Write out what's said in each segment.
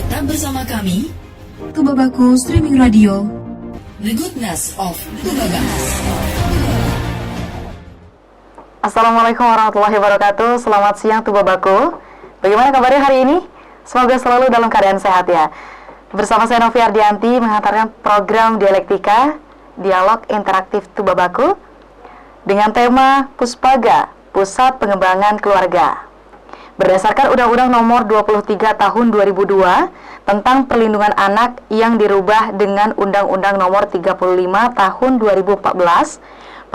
Tetap bersama kami, Tubabaku Streaming Radio. The Goodness of Tubabaku. Assalamualaikum warahmatullahi wabarakatuh. Selamat siang Tubabaku. Bagaimana kabarnya hari ini? Semoga selalu dalam keadaan sehat ya. Bersama saya Novi Ardianti mengantarkan program Dialektika, Dialog Interaktif Tubabaku dengan tema Puspaga, Pusat Pengembangan Keluarga. Berdasarkan Undang-Undang Nomor 23 Tahun 2002 tentang Perlindungan Anak yang dirubah dengan Undang-Undang Nomor 35 Tahun 2014,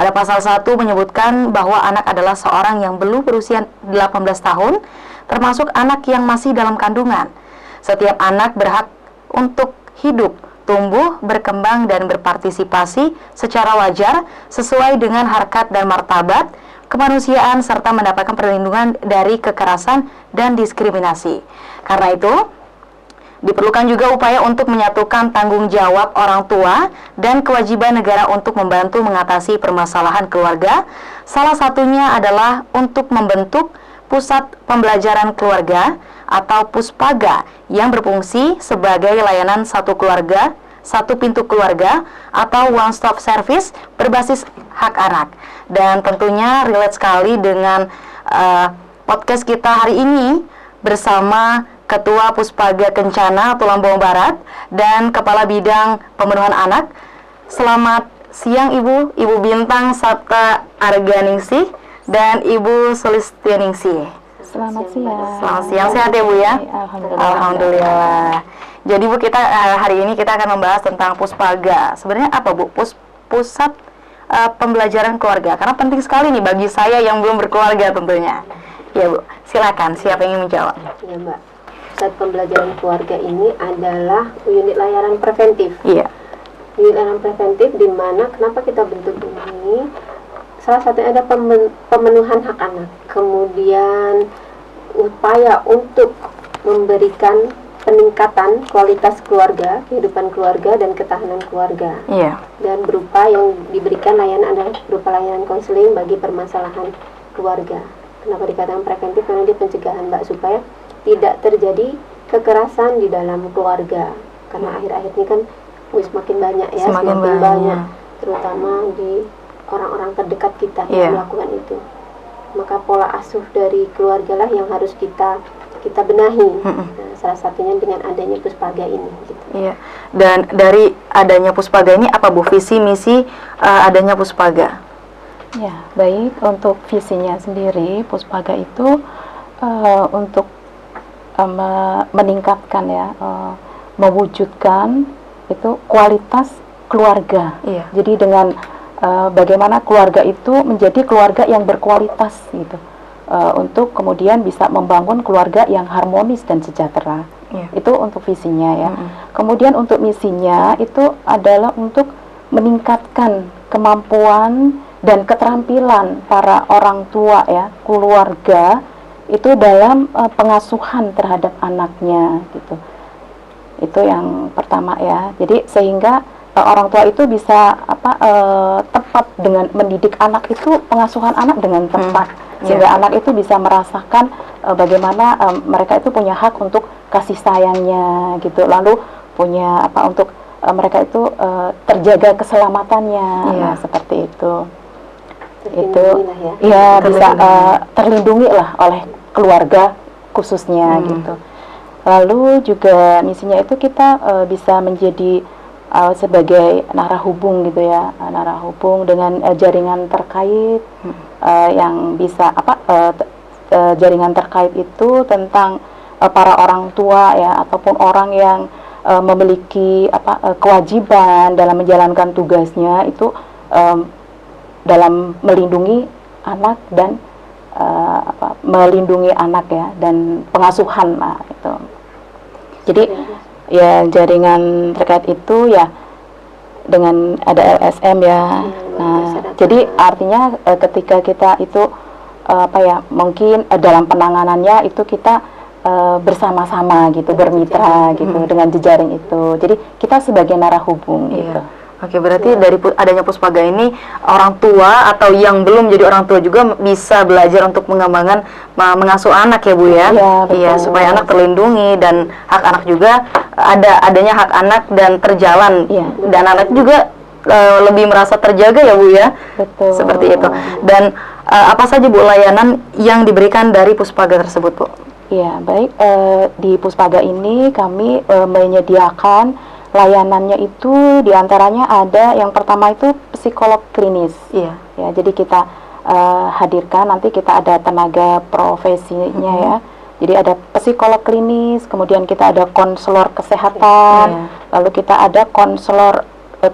pada pasal 1 menyebutkan bahwa anak adalah seorang yang belum berusia 18 tahun, termasuk anak yang masih dalam kandungan. Setiap anak berhak untuk hidup, tumbuh, berkembang, dan berpartisipasi secara wajar sesuai dengan harkat dan martabat kemanusiaan serta mendapatkan perlindungan dari kekerasan dan diskriminasi. Karena itu, diperlukan juga upaya untuk menyatukan tanggung jawab orang tua dan kewajiban negara untuk membantu mengatasi permasalahan keluarga. Salah satunya adalah untuk membentuk Pusat Pembelajaran Keluarga atau Puspaga yang berfungsi sebagai layanan satu keluarga, satu pintu keluarga atau one stop service berbasis hak anak. Dan tentunya relate sekali dengan podcast kita hari ini bersama Ketua Puspaga Kencana atau Lampung Barat dan Kepala Bidang Pemenuhan Anak. Selamat siang Ibu Bintang Sapta Arganingsih dan Ibu Sulistianingsih. Selamat siang. Selamat siang, sehat ya Bu ya? Alhamdulillah. Jadi Bu, kita hari ini kita akan membahas tentang Puspaga. Sebenarnya apa Bu? Pusat Pembelajaran Keluarga. Karena penting sekali nih bagi saya yang belum berkeluarga tentunya. Ya Bu, silakan. Siapa yang ingin menjawab? Ya Mbak. Pusat Pembelajaran Keluarga ini adalah unit layanan preventif. Iya. Unit layanan preventif di mana kenapa kita bentuk ini? Salah satunya ada pemenuhan hak anak. Kemudian upaya untuk memberikan peningkatan kualitas keluarga, kehidupan keluarga dan ketahanan keluarga. Iya. Dan berupa yang diberikan layanan adalah berupa layanan konseling bagi permasalahan keluarga. Kenapa dikatakan preventif? Karena dia pencegahan Mbak, supaya tidak terjadi kekerasan di dalam keluarga. Karena akhir-akhir ini kan semakin banyak ya, semakin banyak, terutama di orang-orang terdekat kita yang melakukan itu. Maka pola asuh dari keluarga lah yang harus kita benahi. Nah, salah satunya dengan adanya Puspaga ini gitu. Iya. Dan dari adanya Puspaga ini apa Bu visi misi adanya Puspaga? Ya, baik. Untuk visinya sendiri, Puspaga itu untuk meningkatkan ya, mewujudkan itu kualitas keluarga. Iya. Jadi dengan bagaimana keluarga itu menjadi keluarga yang berkualitas gitu. Untuk kemudian bisa membangun keluarga yang harmonis dan sejahtera. Itu untuk visinya ya. Kemudian untuk misinya itu adalah untuk meningkatkan kemampuan dan keterampilan para orang tua ya, keluarga itu dalam pengasuhan terhadap anaknya gitu. Itu yang pertama ya. Jadi sehingga orang tua itu bisa tepat dengan mendidik anak itu, pengasuhan anak dengan tepat. Sehingga anak itu bisa merasakan bagaimana mereka itu punya hak untuk kasih sayangnya gitu, lalu punya untuk mereka itu terjaga keselamatannya. Nah, seperti itu. Itu ya bisa terlindungi lah oleh keluarga khususnya gitu. Lalu juga misinya itu kita bisa menjadi sebagai narahubung gitu ya, narahubung dengan jaringan terkait yang bisa jaringan terkait itu tentang para orang tua ya, ataupun orang yang memiliki kewajiban dalam menjalankan tugasnya itu dalam melindungi anak dan melindungi anak ya, dan pengasuhan lah itu. Jadi ya jaringan terkait itu ya dengan ada LSM ya. Nah, jadi artinya ketika kita itu mungkin dalam penanganannya itu kita bersama-sama gitu, bermitra gitu dengan jejaring itu. Jadi kita sebagai narahubung gitu. Oke, berarti dari adanya Puspaga ini orang tua atau yang belum jadi orang tua juga bisa belajar untuk mengembangkan mengasuh anak ya Bu ya. Iya, betul. Iya, supaya anak terlindungi dan hak anak juga adanya hak anak dan terjalan. Iya. Dan anak juga lebih merasa terjaga ya Bu ya. Betul. Seperti itu. Dan apa saja Bu layanan yang diberikan dari Puspaga tersebut Bu? Iya, baik. Di Puspaga ini kami menyediakan layanannya itu diantaranya ada yang pertama itu psikolog klinis. Iya. Ya, jadi kita hadirkan, nanti kita ada tenaga profesinya ya. Jadi ada psikolog klinis, kemudian kita ada konselor kesehatan, lalu kita ada konselor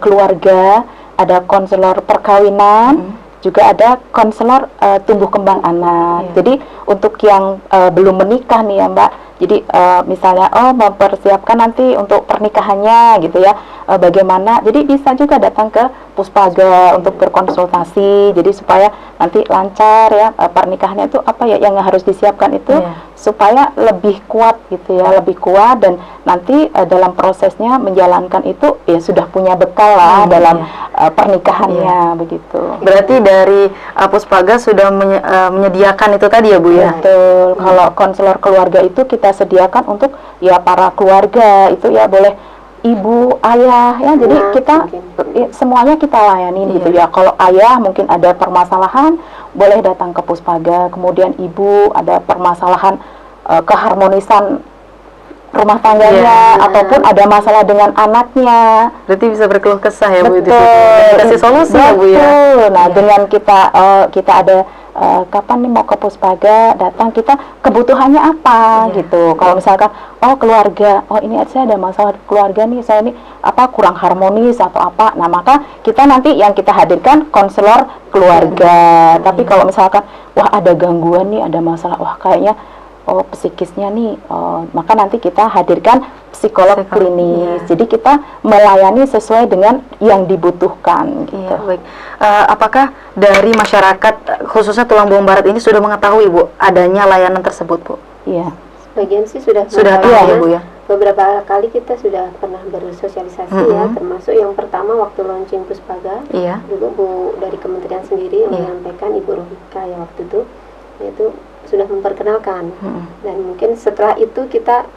keluarga, ada konselor perkawinan, juga ada konselor tumbuh kembang anak. Jadi untuk yang belum menikah nih ya Mbak, jadi misalnya mempersiapkan nanti untuk pernikahannya gitu ya, bagaimana, jadi bisa juga datang ke Puspaga untuk berkonsultasi, jadi supaya nanti lancar ya pernikahannya itu apa ya yang harus disiapkan itu supaya lebih kuat gitu ya, lebih kuat, dan nanti dalam prosesnya menjalankan itu ya sudah punya bekal lah dalam pernikahannya begitu. Berarti dari Puspaga sudah menyediakan itu tadi ya Bu ya? Betul. Kalau konselor keluarga itu kita sediakan untuk ya para keluarga itu ya, boleh ibu, ayah ya, jadi kita semuanya kita layani gitu ya. Kalau ayah mungkin ada permasalahan, boleh datang ke Puspaga. Kemudian ibu ada permasalahan keharmonisan rumah tangganya, ataupun ada masalah dengan anaknya, berarti bisa berkeluh kesah ya Bu? Betul. Kasih solusi ya Bu ya? Nah dengan kita ada kapan nih mau ke Puspaga, datang, kita kebutuhannya apa gitu. Kalau misalkan keluarga, ini saya ada masalah keluarga nih, saya ini kurang harmonis atau apa, nah maka kita nanti yang kita hadirkan konselor keluarga. Tapi kalau misalkan ada gangguan nih, ada masalah, kayaknya psikisnya nih, maka nanti kita hadirkan psikolog klinis. Jadi kita melayani sesuai dengan yang dibutuhkan gitu. Iya, baik. Apakah dari masyarakat khususnya Tulang Bawang Barat ini sudah mengetahui Bu adanya layanan tersebut Bu? Iya. Sebagian sih sudah tahu ya Bu ya. Beberapa kali kita sudah pernah bersosialisasi ya, termasuk yang pertama waktu launching Puspaga. Iya. Dulu Bu dari kementerian sendiri yang menyampaikan, Ibu Rohika ya waktu itu, yaitu sudah memperkenalkan. Dan mungkin setelah itu kita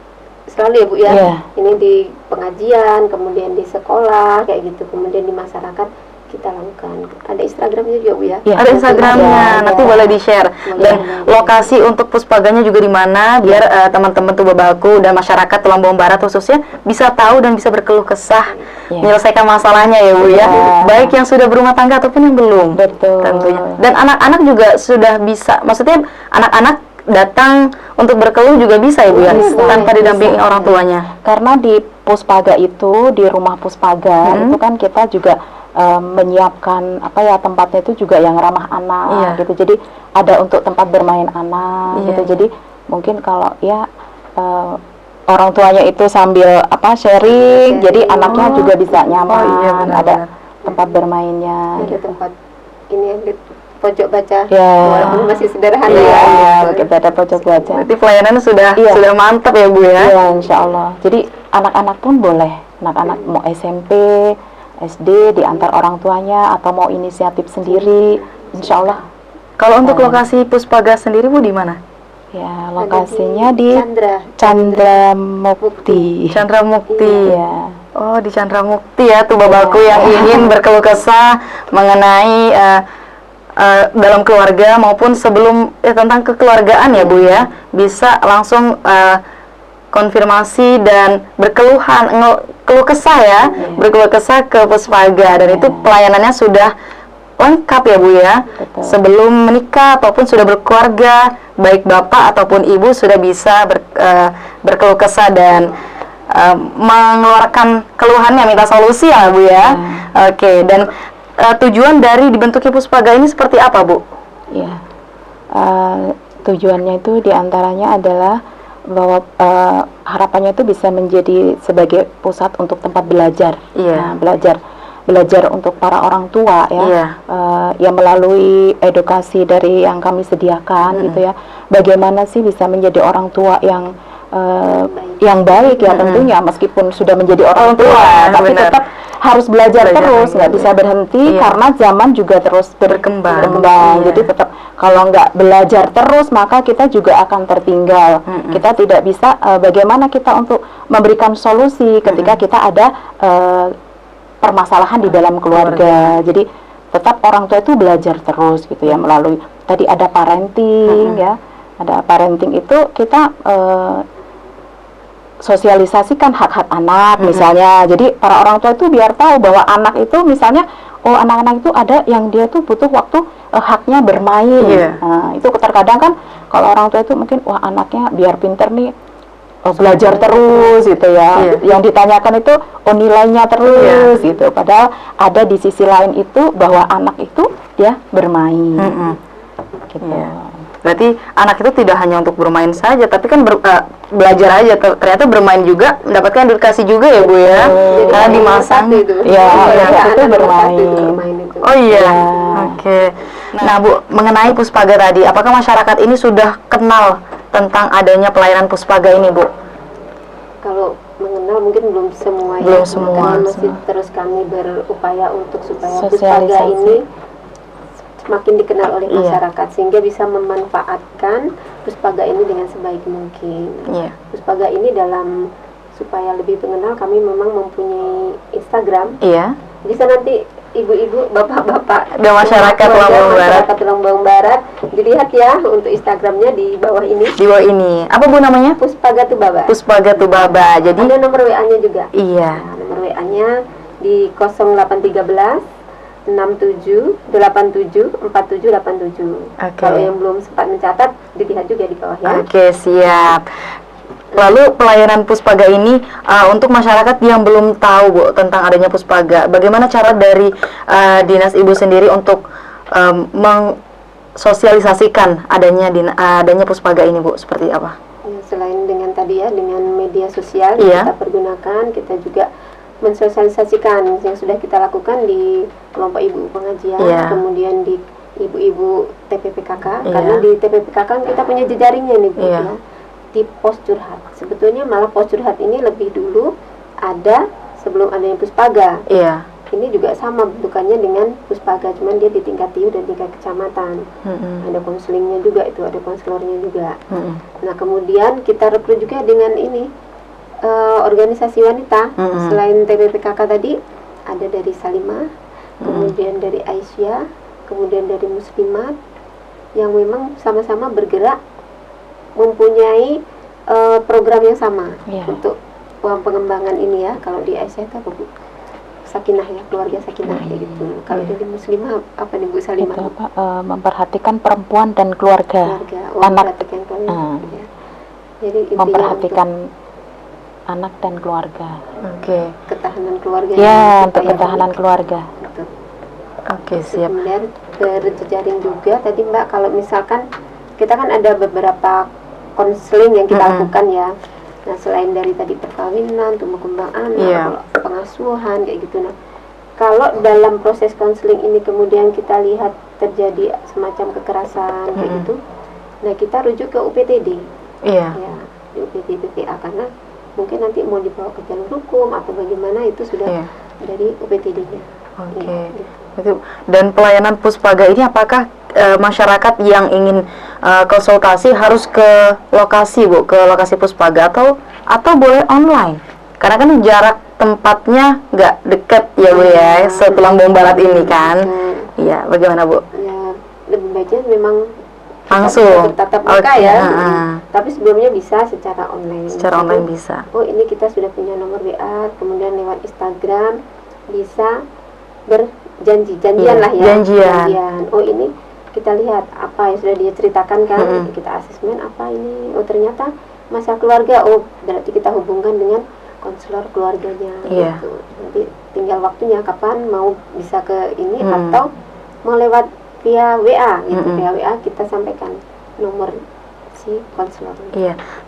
selalu ya Bu ya, ini di pengajian, kemudian di sekolah kayak gitu, kemudian di masyarakat kita lakukan. Ada Instagramnya juga Bu ya? Ada Instagramnya, nanti boleh di-share. Dan lokasi untuk Puspaganya juga di mana, biar teman-teman Tubabaku dan masyarakat Tulang Bawang Barat khususnya bisa tahu dan bisa berkeluh kesah, menyelesaikan masalahnya ya Bu ya. Baik yang sudah berumah tangga ataupun yang belum. Betul. Tentunya. Dan anak-anak juga sudah bisa, maksudnya anak-anak datang untuk berkeluh juga bisa ya Bu ya, tanpa didampingi orang tuanya. Karena di Puspaga itu, di rumah Puspaga itu kan kita juga menyiapkan tempatnya itu juga yang ramah anak gitu. Jadi ada untuk tempat bermain anak gitu. Jadi mungkin kalau orang tuanya itu sambil sharing, jadi anaknya juga bisa nyaman. Ada tempat bermainnya. Ada tempat ini pojok baca, ya, walaupun masih sederhana kita ada pojok baca. Berarti pelayanan sudah mantap ya Bu ya? Iya, insya Allah. Jadi anak-anak pun boleh, anak-anak mau SMP, SD diantar orang tuanya, atau mau inisiatif sendiri, insya Allah. Kalau untuk lokasi Puspaga sendiri Bu di mana? Ya, lokasinya di Chandra Mukti. Chandra Mukti. Ya. Oh, di Chandra Mukti ya, Tubabaku yang ingin berkeluh kesah mengenai dalam keluarga maupun sebelum tentang kekeluargaan ya Bu ya, bisa langsung konfirmasi dan keluh kesah ya, berkeluh kesah ke Puspaga, dan itu pelayanannya sudah lengkap ya Bu ya. Betul. Sebelum menikah ataupun sudah berkeluarga, baik bapak ataupun ibu sudah bisa berkeluh kesah dan mengeluarkan keluhannya, minta solusi ya Bu ya. Oke, dan tujuan dari dibentuknya Puspaga ini seperti apa Bu? Ya, tujuannya itu diantaranya adalah bahwa harapannya itu bisa menjadi sebagai pusat untuk tempat belajar. Nah, belajar untuk para orang tua ya, yang melalui edukasi dari yang kami sediakan gitu ya. Bagaimana sih bisa menjadi orang tua yang baik ya, tentunya meskipun sudah menjadi orang tua, tapi tetap harus belajar terus, nggak bisa berhenti karena zaman juga terus Berkembang. Iya. Jadi tetap kalau nggak belajar terus maka kita juga akan tertinggal. Kita tidak bisa bagaimana kita untuk memberikan solusi ketika kita ada permasalahan di dalam keluarga. Jadi tetap orang tua itu belajar terus gitu ya, melalui tadi ada parenting ya. Ada parenting itu kita sosialisasikan hak-hak anak misalnya. Jadi para orang tua itu biar tahu bahwa anak itu misalnya anak-anak itu ada yang dia tuh butuh waktu haknya bermain. Nah, itu terkadang kan kalau orang tua itu mungkin anaknya biar pinter nih belajar terus gitu ya. Yang ditanyakan itu nilainya terus gitu. Padahal ada di sisi lain itu bahwa anak itu dia bermain. Gitu. Berarti anak itu tidak hanya untuk bermain saja, tapi kan belajar aja. Ternyata bermain juga mendapatkan edukasi juga ya Bu ya. Karena dimasang itu. Itu bermain. Oh iya. Oke. Nah Bu, mengenai Puspaga tadi, apakah masyarakat ini sudah kenal tentang adanya pelayanan Puspaga ini Bu? Kalau mengenal mungkin belum semua ya. Belum semua. Karena masih terus kami berupaya untuk supaya Sosialisasi. Puspaga ini semakin dikenal oleh masyarakat sehingga bisa memanfaatkan Puspaga ini dengan sebaik mungkin. Puspaga ini dalam supaya lebih mengenal kami memang mempunyai Instagram. Bisa nanti ibu-ibu, bapak-bapak dan masyarakat Lombok Barat dilihat ya untuk Instagramnya di bawah ini. Di bawah ini. Apa Bu namanya? Puspaga Tubaba. Puspaga Tubaba. Jadi ada nomor WA-nya juga. Iya. Nah, nomor WA-nya di 0813 67 87 4787. Kalau yang belum sempat mencatat dilihat juga di bawah ya. Oke, siap. Lalu pelayanan Puspaga ini untuk masyarakat yang belum tahu Bu tentang adanya Puspaga, bagaimana cara dari dinas Ibu sendiri untuk mensosialisasikan adanya Puspaga ini Bu, seperti apa? Selain dengan tadi ya, dengan media sosial kita pergunakan, kita juga mensosialisasikan yang sudah kita lakukan di kelompok ibu pengajian, kemudian di ibu-ibu TPPKK, karena di TPPKK kita punya jejaringnya nih Bu ya, di pos curhat. Sebetulnya malah pos curhat ini lebih dulu ada sebelum adanya Puspaga. Ini juga sama bentukannya dengan Puspaga, cuman dia di tingkat TIU dan tingkat kecamatan. Ada konselingnya juga, itu ada konselornya juga. Nah kemudian kita rekrut juga dengan ini organisasi wanita. Selain TPPKK tadi ada dari Salimah, kemudian dari Aisyah, kemudian dari Muslimat yang memang sama-sama bergerak mempunyai program yang sama untuk pengembangan ini ya. Kalau di Aisyah itu apa Bu? Sakinah ya, keluarga Sakinah kayak gitu. Kalau dari Muslimah apa nih Bu Salimah? Itu memperhatikan perempuan dan keluarga. Anak. Ya. Jadi memperhatikan anak dan keluarga. Ketahanan keluarga. Ya, untuk ketahanan keluarga. Siap. Kemudian berjejaring juga tadi Mbak, kalau misalkan kita kan ada beberapa konseling yang kita lakukan ya. Nah, selain dari tadi perkawinan, tumbuh kembang anak, pengasuhan kayak gitu. Nah, kalau dalam proses konseling ini kemudian kita lihat terjadi semacam kekerasan kayak gitu, nah kita rujuk ke UPTD. Ya, di UPTD PPA, karena mungkin nanti mau dibawa ke jalur hukum atau bagaimana itu sudah dari UPTD-nya. Dan pelayanan Puspaga ini apakah masyarakat yang ingin konsultasi harus ke lokasi Bu, ke lokasi Puspaga atau boleh online? Karena kan jarak tempatnya nggak dekat ya Bu ya, setelah Lombok Barat ini kan. Iya, bagaimana Bu? Ya, lebih baiknya memang langsung tatap muka ya. Tapi sebelumnya bisa secara online. Secara online bisa. Oh, ini kita sudah punya nomor WA, kemudian lewat Instagram bisa janjian lah ya. Janjian. Oh, ini kita lihat apa yang sudah dia ceritakan kan, kita asesmen apa ini. Oh, ternyata masalah keluarga. Oh, berarti kita hubungkan dengan konselor keluarganya gitu. Nanti tinggal waktunya kapan mau bisa ke ini atau mau lewat via WA gitu. Via WA kita sampaikan nomor si konselor.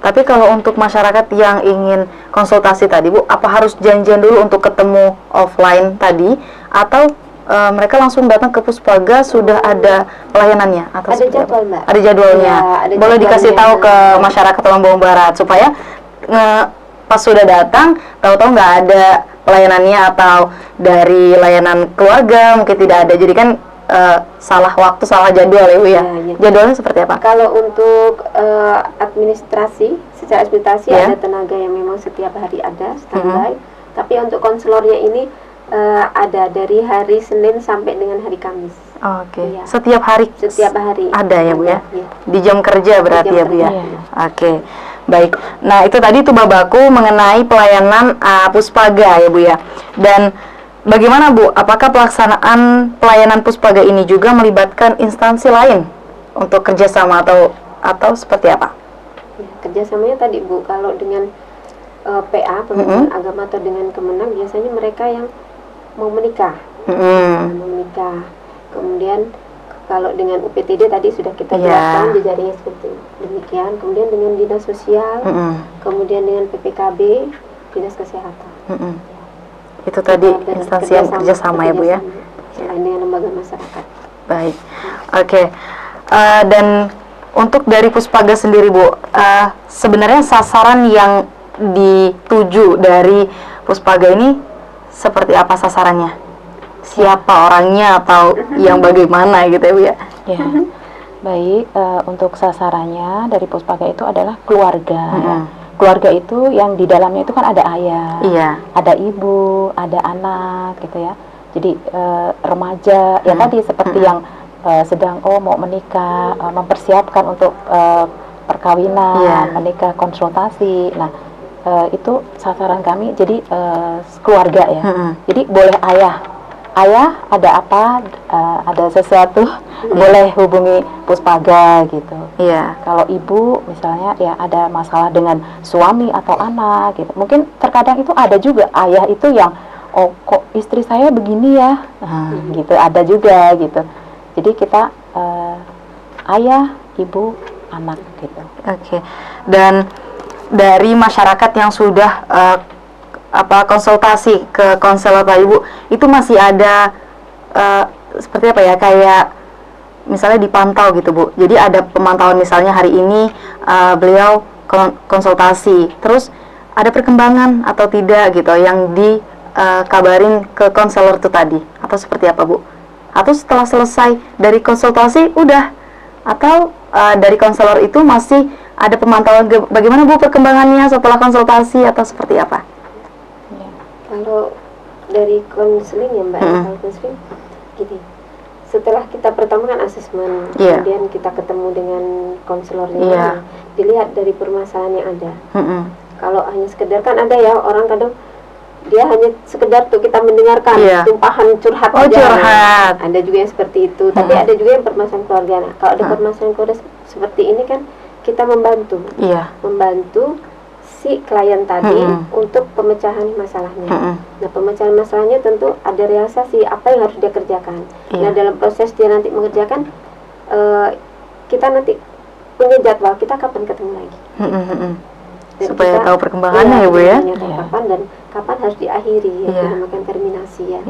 Tapi kalau untuk masyarakat yang ingin konsultasi tadi Bu, apa harus janjian dulu untuk ketemu offline tadi atau mereka langsung datang ke Puspaga sudah ada pelayanannya atau ada jadwal Mbak? Ada jadwalnya. Boleh dikasih tahu ke masyarakat Lombok Barat supaya pas sudah datang tahu-tahu nggak ada pelayanannya atau dari layanan keluarga mungkin tidak ada, jadi kan salah waktu, salah jadwal ya Bu ya. Iya. Jadwalnya seperti apa? Kalau untuk administrasi, secara administrasi Ya. ada tenaga yang memang setiap hari ada standby. Tapi untuk konselornya ini ada dari hari Senin sampai dengan hari Kamis. Oke. Iya. Setiap hari Setiap hari ada ya Bu ya? Iya. Di jam kerja berarti Di ya jam Bu ya? kerja. Oke. Baik. Nah, itu tadi tuh Babaku mengenai pelayanan Puspaga ya Bu ya. Dan bagaimana Bu, apakah pelaksanaan pelayanan Puspaga ini juga melibatkan instansi lain untuk kerjasama atau seperti apa? Ya, kerjasamanya tadi Bu, kalau dengan PA, Pengadilan Agama atau dengan Kemenang, biasanya mereka yang mau menikah. Mau menikah. Kemudian kalau dengan UPTD tadi sudah kita jelaskan jejaringnya seperti demikian. Kemudian dengan dinas sosial, kemudian dengan PPKB, dinas kesehatan. Itu tadi instansi yang kerjasama ya Bu ya? Selain dengan lembaga masyarakat. Baik. Oke. Dan untuk dari Puspaga sendiri Bu, sebenarnya sasaran yang dituju dari Puspaga ini seperti apa sasarannya? Siapa orangnya atau yang bagaimana gitu ya Bu ya? Ya. Baik, untuk sasarannya dari Puspaga itu adalah keluarga. Ya. Keluarga itu yang di dalamnya itu kan ada ayah, ada ibu, ada anak gitu ya. Jadi remaja ya tadi seperti yang sedang mau menikah, mempersiapkan untuk perkawinan, menikah, konsultasi. Nah, itu sasaran kami jadi keluarga ya. Jadi boleh ayah ada apa, ada sesuatu, boleh hubungi Puspaga gitu. Iya. Kalau ibu misalnya ya ada masalah dengan suami atau anak gitu. Mungkin terkadang itu ada juga ayah itu yang kok istri saya begini ya, gitu ada juga gitu. Jadi kita ayah, ibu, anak gitu. Oke. Dan dari masyarakat yang sudah konsultasi ke konselor tadi Bu, itu masih ada seperti apa ya, kayak misalnya dipantau gitu Bu. Jadi ada pemantauan, misalnya hari ini beliau konsultasi, terus ada perkembangan atau tidak gitu yang dikabarin ke konselor itu tadi, atau seperti apa Bu? Atau setelah selesai dari konsultasi udah, atau dari konselor itu masih ada pemantauan bagaimana Bu perkembangannya setelah konsultasi atau seperti apa? Kalau dari konseling ya Mbak, kalau konseling gini, setelah kita pertama kan asesmen, kemudian kita ketemu dengan konselornya, dilihat dari permasalahan yang ada. Kalau hanya sekedar, kan ada ya orang kadang dia hanya sekedar tuh kita mendengarkan tumpahan curhat aja. Curhat. Ada juga yang seperti itu, tapi ada juga yang permasalahan keluarga. Nah, kalau ada permasalahan keluarga seperti ini kan kita membantu si klien tadi untuk pemecahan masalahnya. Nah, pemecahan masalahnya tentu ada realisasi apa yang harus dia kerjakan. Nah, dalam proses dia nanti mengerjakan, kita nanti punya jadwal kita kapan ketemu lagi. Dan supaya kita, tahu perkembangannya ya Bu ya. Kapan dan kapan harus diakhiri, dinamakan terminasi ya.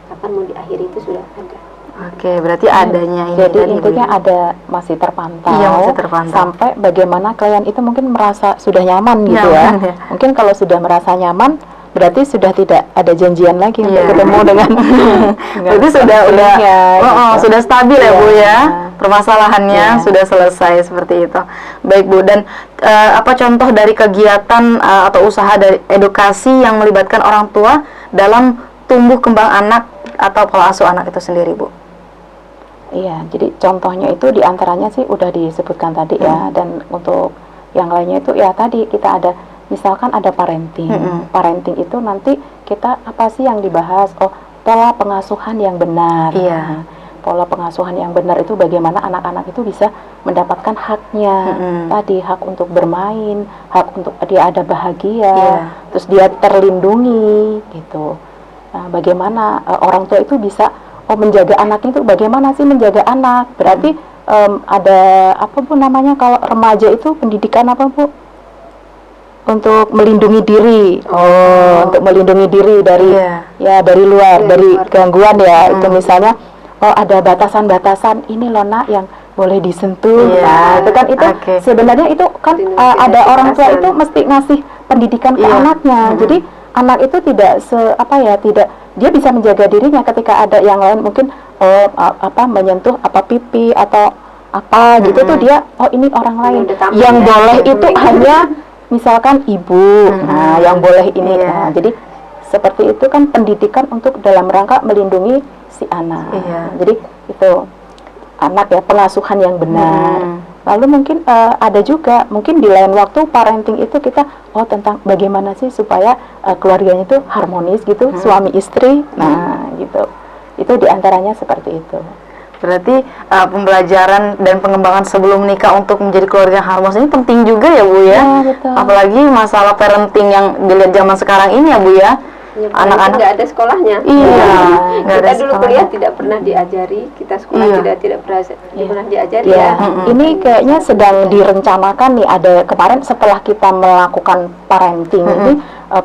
Kapan mau diakhiri itu sudah ada. Oke, berarti adanya ini. Jadi intinya ada masih terpantau, masih terpantau sampai bagaimana klien itu mungkin merasa sudah nyaman gitu ya. Mungkin kalau sudah merasa nyaman, berarti sudah tidak ada janjian lagi untuk ketemu dengan. Berarti sudah stabil ya Bu ya. Permasalahannya sudah selesai seperti itu. Baik Bu, dan apa contoh dari kegiatan atau usaha dari edukasi yang melibatkan orang tua dalam tumbuh kembang anak atau pola asuh anak itu sendiri Bu? Iya, jadi contohnya itu diantaranya sih udah disebutkan tadi ya, dan untuk yang lainnya itu ya tadi kita ada, misalkan ada parenting. Parenting itu nanti kita apa sih yang dibahas? Pola pengasuhan yang benar. Pola pengasuhan yang benar itu bagaimana anak-anak itu bisa mendapatkan haknya. Tadi hak untuk bermain, hak untuk dia ada bahagia, terus dia terlindungi gitu. Nah, bagaimana orang tua itu bisa menjaga anaknya itu, bagaimana sih menjaga anak? Berarti ada apa Bu namanya kalau remaja itu pendidikan apa Bu? Untuk melindungi diri. Untuk melindungi diri dari dari luar, dari gangguan ya. Itu misalnya ada batasan-batasan ini loh nak yang boleh disentuh. Nah, itu kan itu sebenarnya itu kan ada orang tua itu mesti ngasih pendidikan ke anaknya. Jadi anak itu tidak tidak, dia bisa menjaga dirinya ketika ada yang lain mungkin menyentuh pipi atau apa gitu tuh dia ini orang lain. Yang boleh itu hanya misalkan ibu. Nah, yang boleh ini. Nah, jadi seperti itu kan pendidikan untuk dalam rangka melindungi si anak. Jadi itu anak ya, pengasuhan yang benar. Lalu mungkin ada juga mungkin di lain waktu parenting itu kita tentang bagaimana sih supaya keluarganya itu harmonis gitu, suami istri. Nah, gitu. Itu diantaranya seperti itu. Berarti pembelajaran dan pengembangan sebelum menikah untuk menjadi keluarga yang harmonis ini penting juga ya Bu ya. Betul. Apalagi masalah parenting yang dilihat zaman sekarang ini ya Bu ya. Anak-anak nggak ada sekolahnya. Iya. Kita dulu kuliah tidak pernah diajari, kita sekolah tidak pernah diajari ya. Ini kayaknya sedang direncanakan nih, ada kemarin setelah kita melakukan parenting ini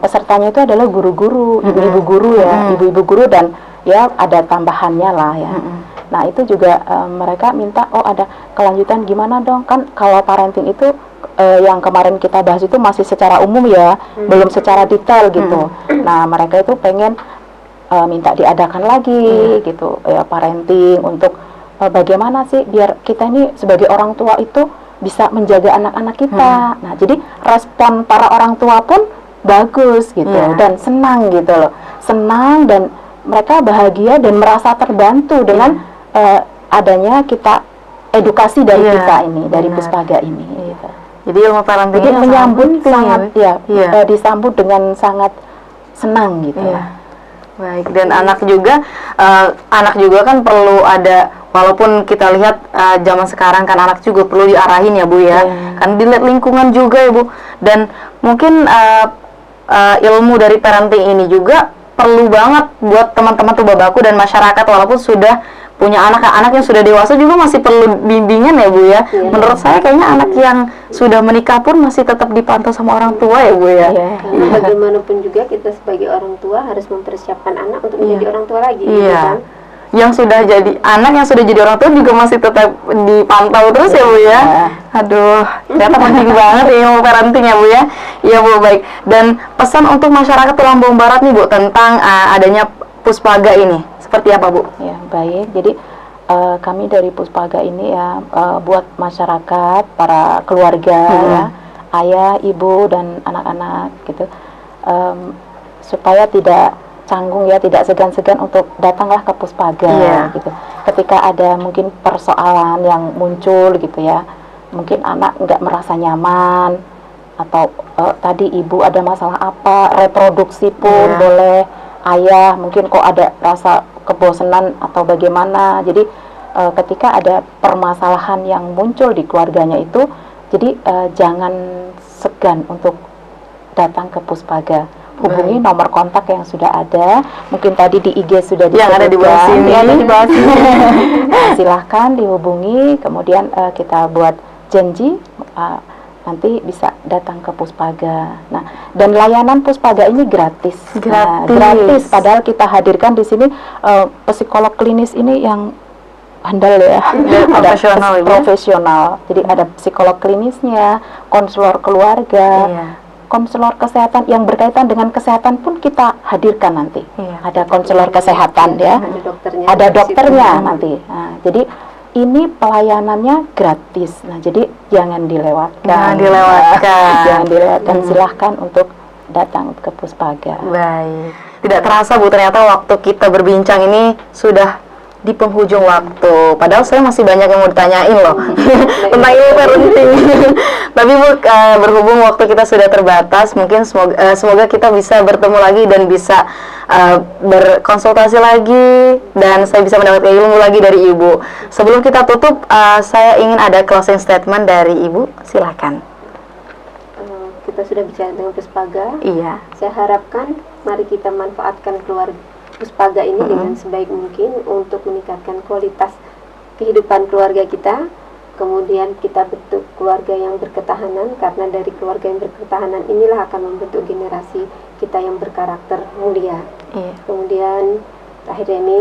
pesertanya itu adalah guru-guru, ibu-ibu guru ya, ibu-ibu guru dan ya ada tambahannya lah ya. Nah itu juga mereka minta ada kelanjutan gimana dong, kan kalau parenting itu yang kemarin kita bahas itu masih secara umum ya, belum secara detail gitu. Nah mereka itu pengen minta diadakan lagi gitu ya, parenting untuk bagaimana sih biar kita ini sebagai orang tua itu bisa menjaga anak-anak kita. Nah jadi respon para orang tua pun bagus gitu dan senang gitu loh, senang dan mereka bahagia dan merasa terbantu dengan adanya kita edukasi dari kita ini, dari Puspaga ini. Gitu. Jadi ilmu parenting jadi menyambut sangat disambut dengan sangat senang gitu. Baik, dan anak juga kan perlu ada, walaupun kita lihat zaman sekarang kan anak juga perlu diarahin ya Bu ya. Kan dilihat lingkungan juga ya Bu. Dan mungkin ilmu dari parenting ini juga perlu banget buat teman-teman Tubabaku dan masyarakat, walaupun sudah punya anak yang sudah dewasa juga masih perlu bimbingan ya Bu ya. Menurut saya kayaknya anak yang sudah menikah pun masih tetap dipantau sama orang tua ya Bu ya. Karena bagaimanapun juga kita sebagai orang tua harus mempersiapkan anak untuk menjadi orang tua lagi, gitu kan? Yang sudah jadi anak, yang sudah jadi orang tua juga masih tetap dipantau terus ya Bu ya. Aduh, ternyata penting banget ya ilmu parenting ya Bu ya. Iya Bu, baik. Dan pesan untuk masyarakat Lampung Barat nih Bu tentang adanya Puspaga ini seperti apa Bu? Ya baik, jadi kami dari Puspaga ini ya buat masyarakat, para keluarga ya, ayah, ibu dan anak-anak gitu, supaya tidak canggung ya, tidak segan-segan untuk datanglah ke Puspaga gitu. Ketika ada mungkin persoalan yang muncul gitu ya, mungkin anak nggak merasa nyaman atau tadi ibu ada masalah apa, reproduksi pun boleh, ayah mungkin kok ada rasa kebosanan atau bagaimana. Jadi ketika ada permasalahan yang muncul di keluarganya itu, jadi jangan segan untuk datang ke Puspaga. Hubungi nomor kontak yang sudah ada, mungkin tadi di IG sudah yang ada di bawah sini. Silahkan dihubungi, kemudian kita buat janji nanti bisa datang ke Puspaga. Nah, dan layanan Puspaga ini gratis. Gratis. Padahal kita hadirkan di sini psikolog klinis ini yang handal ya, ada profesional. Jadi ada psikolog klinisnya, konselor keluarga, konselor kesehatan yang berkaitan dengan kesehatan pun kita hadirkan nanti. Ada konselor kesehatan ya, ada dokternya nanti. Nah, jadi ini pelayanannya gratis. Nah, jadi jangan dilewatkan. Jangan dilewatkan. Silahkan untuk datang ke Puspaga. Baik. Tidak terasa Bu, ternyata waktu kita berbincang ini sudah di penghujung waktu. Padahal saya masih banyak yang mau ditanyain loh tentang ilmu parenting. Tapi Bu, berhubung waktu kita sudah terbatas, mungkin semoga kita bisa bertemu lagi dan bisa berkonsultasi lagi dan saya bisa mendapatkan ilmu lagi dari Ibu. Sebelum kita tutup, saya ingin ada closing statement dari Ibu. Silakan. Kita sudah bicara dengan Puspaga. Saya harapkan mari kita manfaatkan keluarga Puspaga ini dengan sebaik mungkin untuk meningkatkan kualitas kehidupan keluarga kita. Kemudian kita bentuk keluarga yang berketahanan, karena dari keluarga yang berketahanan inilah akan membentuk generasi kita yang berkarakter mulia. Kemudian akhirnya ini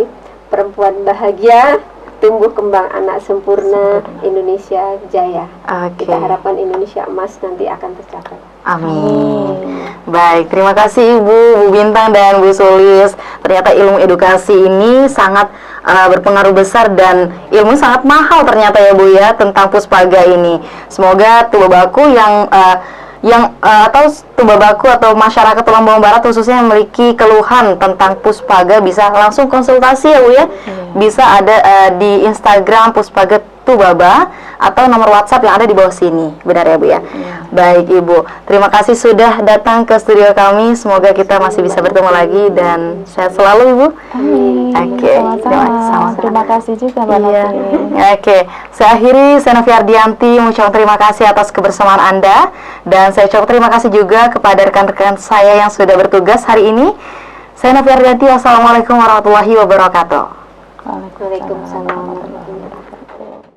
perempuan bahagia, tumbuh kembang anak sempurna, Indonesia jaya. Kita harapkan Indonesia emas nanti akan tercapai. Amin. Baik, terima kasih Ibu, Bu Bintang dan Bu Sulis. Ternyata ilmu edukasi ini sangat berpengaruh besar dan ilmu sangat mahal ternyata ya Bu ya tentang Puspaga ini. Semoga Tubabaku atau Tubabaku atau masyarakat Lampung Barat khususnya yang memiliki keluhan tentang Puspaga bisa langsung konsultasi ya Bu ya. Bisa ada di Instagram Puspaga Tubaba atau nomor WhatsApp yang ada di bawah sini. Benar ya Bu ya? Baik Ibu, terima kasih sudah datang ke studio kami. Semoga kita masih bisa bertemu lagi dan sehat selalu Ibu. Amin. Oke, Sama-sama. Terima kasih juga Mbak Iya. Novi. Oke, saya akhiri, saya Novi Ardianti mengucapkan terima kasih atas kebersamaan Anda dan saya ucapkan terima kasih juga kepada rekan-rekan saya yang sudah bertugas hari ini. Saya Novi Ardianti, wassalamualaikum warahmatullahi wabarakatuh. Waalaikumsalam.